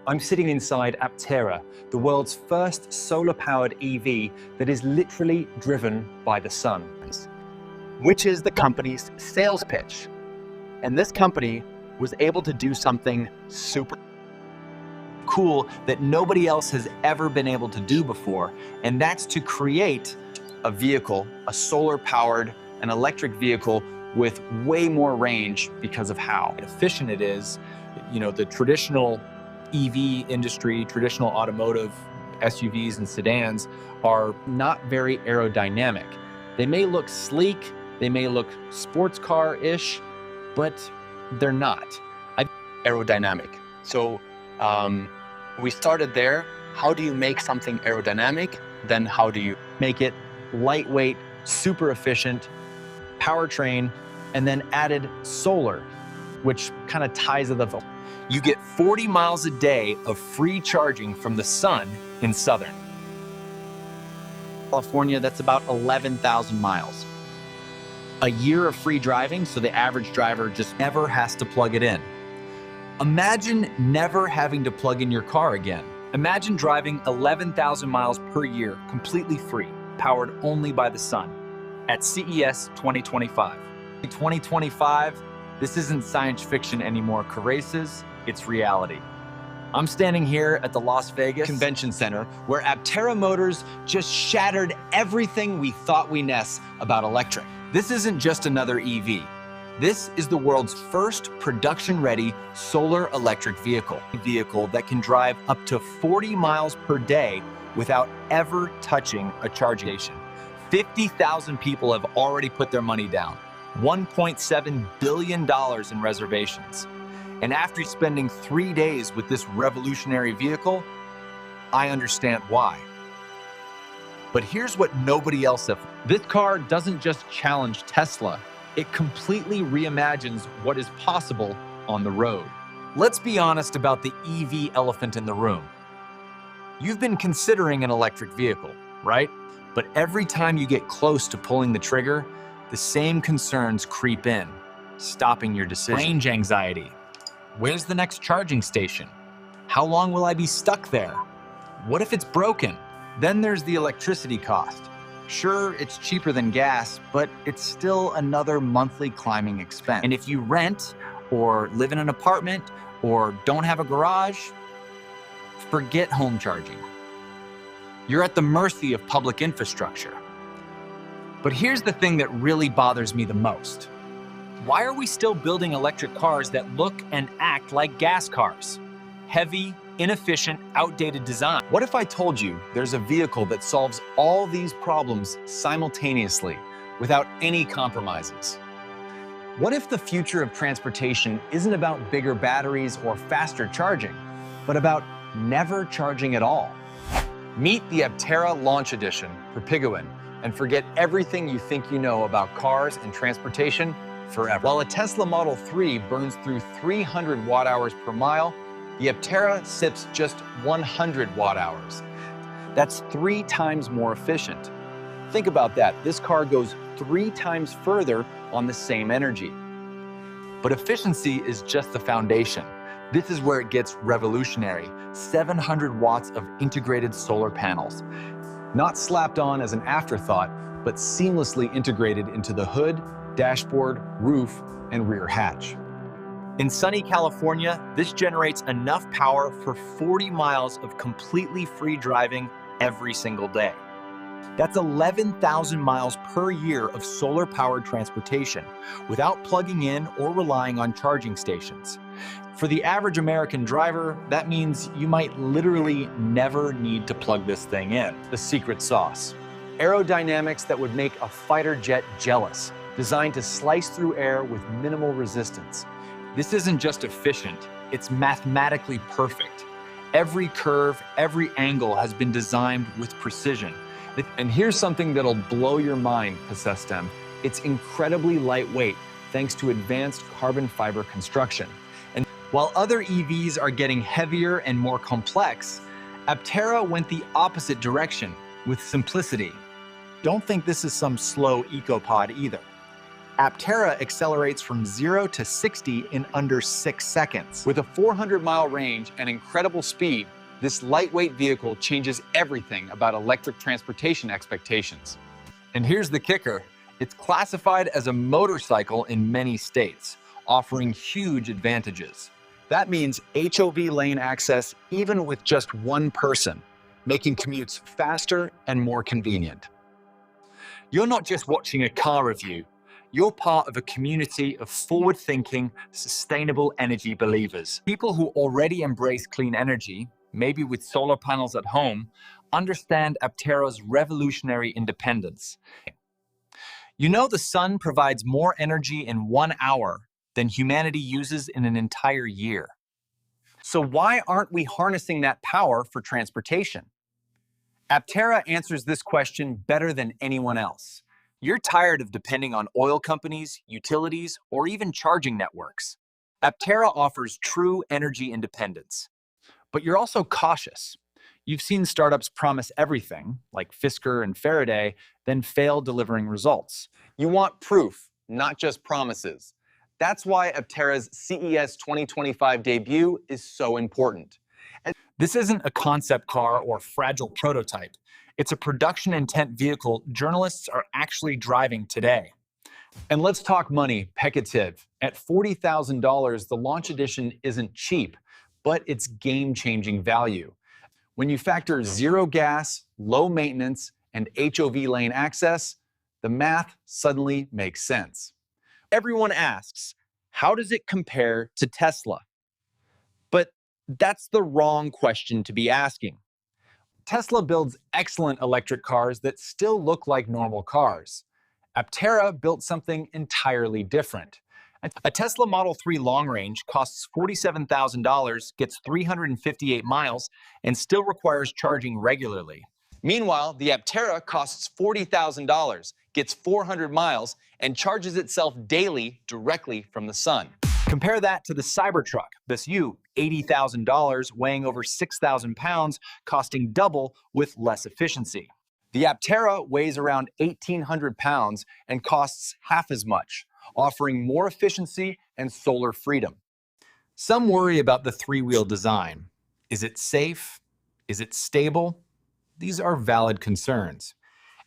I'm sitting inside Aptera, the world's first solar-powered EV that is literally driven by the sun. Which is the company's sales pitch. And this company was able to do something super cool that nobody else has ever been able to do before, and that's to create a vehicle, a solar-powered, an electric vehicle with way more range because of how efficient it is. You know, the traditional EV industry, traditional automotive SUVs and sedans are not very aerodynamic. They may look sleek, they may look sports car-ish, but they're not. Aerodynamic. So we started there. How do you make something aerodynamic? Then how do you make it lightweight, super efficient, powertrain, and then added solar, which kind of ties it up. You get 40 miles a day of free charging from the sun in Southern California. That's about 11,000 miles. A year of free driving, so the average driver just never has to plug it in. Imagine never having to plug in your car again. Imagine driving 11,000 miles per year, completely free, powered only by the sun, at CES 2025. 2025, this isn't science fiction anymore, Caraces, it's reality. I'm standing here at the Las Vegas Convention Center, where Aptera Motors just shattered everything we thought we knew about electric. This isn't just another EV. This is the world's first production-ready solar electric vehicle. A vehicle that can drive up to 40 miles per day without ever touching a charging station. 50,000 people have already put their money down. $1.7 billion in reservations. And after spending 3 days with this revolutionary vehicle, I understand why. But here's what nobody else has. This car doesn't just challenge Tesla, it completely reimagines what is possible on the road. Let's be honest about the EV elephant in the room. You've been considering an electric vehicle, right? But every time you get close to pulling the trigger, the same concerns creep in, stopping your decision. Range anxiety. Where's the next charging station? How long will I be stuck there? What if it's broken? Then there's the electricity cost. Sure, it's cheaper than gas, but it's still another monthly climbing expense. And if you rent or live in an apartment or don't have a garage, forget home charging. You're at the mercy of public infrastructure. But here's the thing that really bothers me the most. Why are we still building electric cars that look and act like gas cars? Heavy, inefficient, outdated design. What if I told you there's a vehicle that solves all these problems simultaneously without any compromises? What if the future of transportation isn't about bigger batteries or faster charging, but about never charging at all? Meet the Aptera Launch Edition for Piguan and forget everything you think you know about cars and transportation forever. While a Tesla Model 3 burns through 300 watt-hours per mile, the Aptera sips just 100 watt-hours. That's 3 times more efficient. Think about that. This car goes 3 times further on the same energy. But efficiency is just the foundation. This is where it gets revolutionary. 700 watts of integrated solar panels. Not slapped on as an afterthought, but seamlessly integrated into the hood, dashboard, roof, and rear hatch. In sunny California, this generates enough power for 40 miles of completely free driving every single day. That's 11,000 miles per year of solar-powered transportation without plugging in or relying on charging stations. For the average American driver, that means you might literally never need to plug this thing in. The secret sauce. Aerodynamics that would make a fighter jet jealous, designed to slice through air with minimal resistance. This isn't just efficient, it's mathematically perfect. Every curve, every angle has been designed with precision. And here's something that'll blow your mind, Possesstem. It's incredibly lightweight, thanks to advanced carbon fiber construction. And while other EVs are getting heavier and more complex, Aptera went the opposite direction with simplicity. Don't think this is some slow ecopod either. Aptera accelerates from 0 to 60 in under 6 seconds. With a 400-mile range and incredible speed, this lightweight vehicle changes everything about electric transportation expectations. And here's the kicker. It's classified as a motorcycle in many states, offering huge advantages. That means HOV lane access even with just one person, making commutes faster and more convenient. You're not just watching a car review. You're part of a community of forward-thinking, sustainable energy believers. People who already embrace clean energy, maybe with solar panels at home, understand Aptera's revolutionary independence. You know, the sun provides more energy in 1 hour than humanity uses in an entire year. So why aren't we harnessing that power for transportation? Aptera answers this question better than anyone else. You're tired of depending on oil companies, utilities, or even charging networks. Aptera offers true energy independence. But you're also cautious. You've seen startups promise everything, like Fisker and Faraday, then fail delivering results. You want proof, not just promises. That's why Aptera's CES 2025 debut is so important. This isn't a concept car or fragile prototype. It's a production intent vehicle journalists are actually driving today. And let's talk money, peccative. At $40,000, the launch edition isn't cheap, but it's game-changing value. When you factor zero gas, low maintenance, and HOV lane access, the math suddenly makes sense. Everyone asks, how does it compare to Tesla? But that's the wrong question to be asking. Tesla builds excellent electric cars that still look like normal cars. Aptera built something entirely different. A Tesla Model 3 long range costs $47,000, gets 358 miles, and still requires charging regularly. Meanwhile, the Aptera costs $40,000, gets 400 miles, and charges itself daily directly from the sun. Compare that to the Cybertruck, this $80,000, weighing over 6,000 pounds, costing double with less efficiency. The Aptera weighs around 1,800 pounds and costs half as much, offering more efficiency and solar freedom. Some worry about the three-wheel design. Is it safe? Is it stable? These are valid concerns.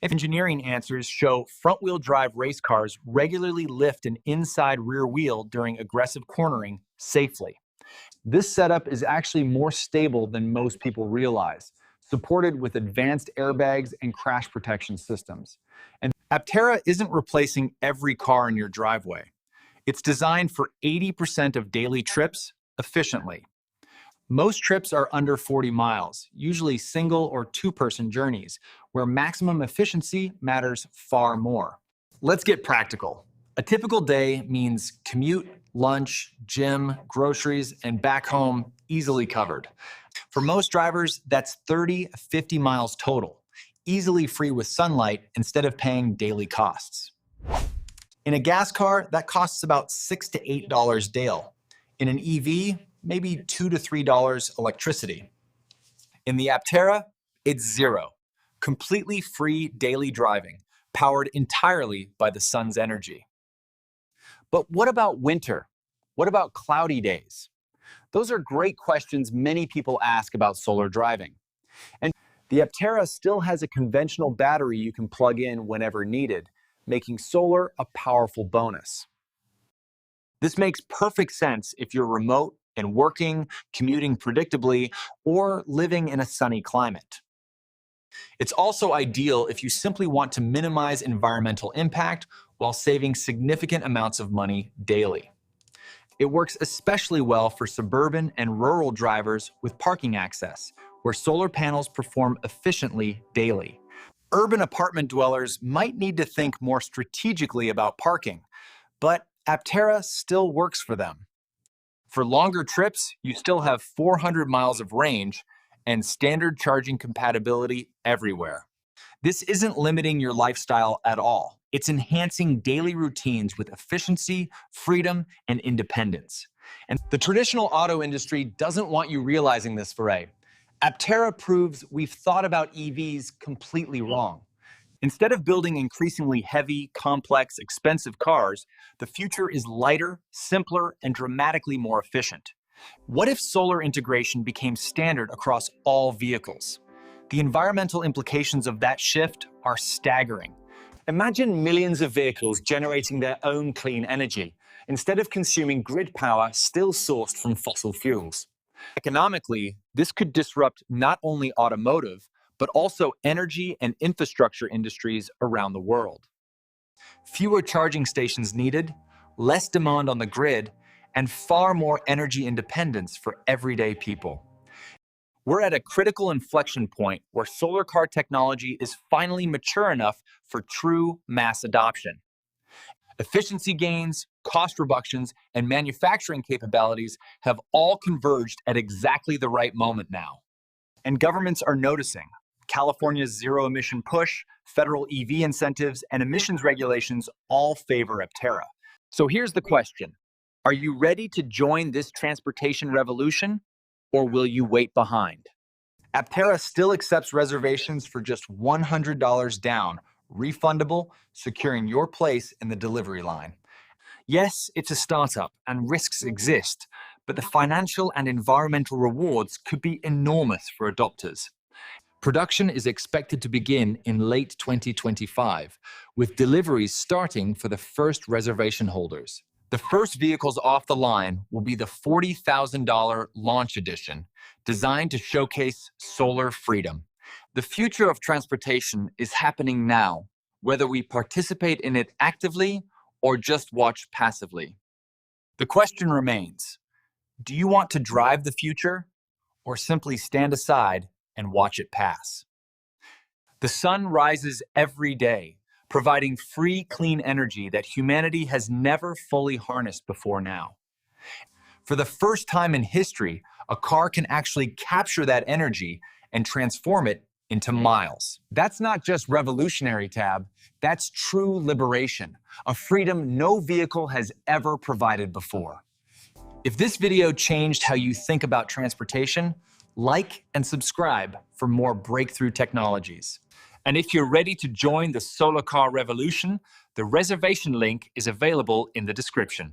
Engineering answers show front-wheel drive race cars regularly lift an inside rear wheel during aggressive cornering safely. This setup is actually more stable than most people realize, supported with advanced airbags and crash protection systems. And Aptera isn't replacing every car in your driveway. It's designed for 80% of daily trips efficiently. Most trips are under 40 miles, usually single or two-person journeys, where maximum efficiency matters far more. Let's get practical. A typical day means commute, lunch, gym, groceries, and back home easily covered. For most drivers, that's 30, 50 miles total, easily free with sunlight instead of paying daily costs. In a gas car, that costs about $6 to $8 daily. In an EV, maybe $2 to $3 electricity. In the Aptera, it's zero. Completely free daily driving, powered entirely by the sun's energy. But what about winter? What about cloudy days? Those are great questions many people ask about solar driving. And the Aptera still has a conventional battery you can plug in whenever needed, making solar a powerful bonus. This makes perfect sense if you're remote and working, commuting predictably, or living in a sunny climate. It's also ideal if you simply want to minimize environmental impact while saving significant amounts of money daily. It works especially well for suburban and rural drivers with parking access, where solar panels perform efficiently daily. Urban apartment dwellers might need to think more strategically about parking, but Aptera still works for them. For longer trips, you still have 400 miles of range and standard charging compatibility everywhere. This isn't limiting your lifestyle at all. It's enhancing daily routines with efficiency, freedom, and independence. And the traditional auto industry doesn't want you realizing this, Foray. Aptera proves we've thought about EVs completely wrong. Instead of building increasingly heavy, complex, expensive cars, the future is lighter, simpler, and dramatically more efficient. What if solar integration became standard across all vehicles? The environmental implications of that shift are staggering. Imagine millions of vehicles generating their own clean energy, instead of consuming grid power still sourced from fossil fuels. Economically, this could disrupt not only automotive, but also energy and infrastructure industries around the world. Fewer charging stations needed, less demand on the grid, and far more energy independence for everyday people. We're at a critical inflection point where solar car technology is finally mature enough for true mass adoption. Efficiency gains, cost reductions, and manufacturing capabilities have all converged at exactly the right moment now. And governments are noticing. California's zero-emission push, federal EV incentives, and emissions regulations all favor Aptera. So here's the question. Are you ready to join this transportation revolution, or will you wait behind? Aptera still accepts reservations for just $100 down, refundable, securing your place in the delivery line. Yes, it's a startup and risks exist, but the financial and environmental rewards could be enormous for adopters. Production is expected to begin in late 2025, with deliveries starting for the first reservation holders. The first vehicles off the line will be the $40,000 launch edition, designed to showcase solar freedom. The future of transportation is happening now, whether we participate in it actively or just watch passively. The question remains, do you want to drive the future or simply stand aside and watch it pass? The sun rises every day, providing free, clean energy that humanity has never fully harnessed before now. For the first time in history, a car can actually capture that energy and transform it into miles. That's not just revolutionary, Tab. That's true liberation, a freedom no vehicle has ever provided before. If this video changed how you think about transportation, like and subscribe for more breakthrough technologies. And if you're ready to join the solar car revolution, the reservation link is available in the description.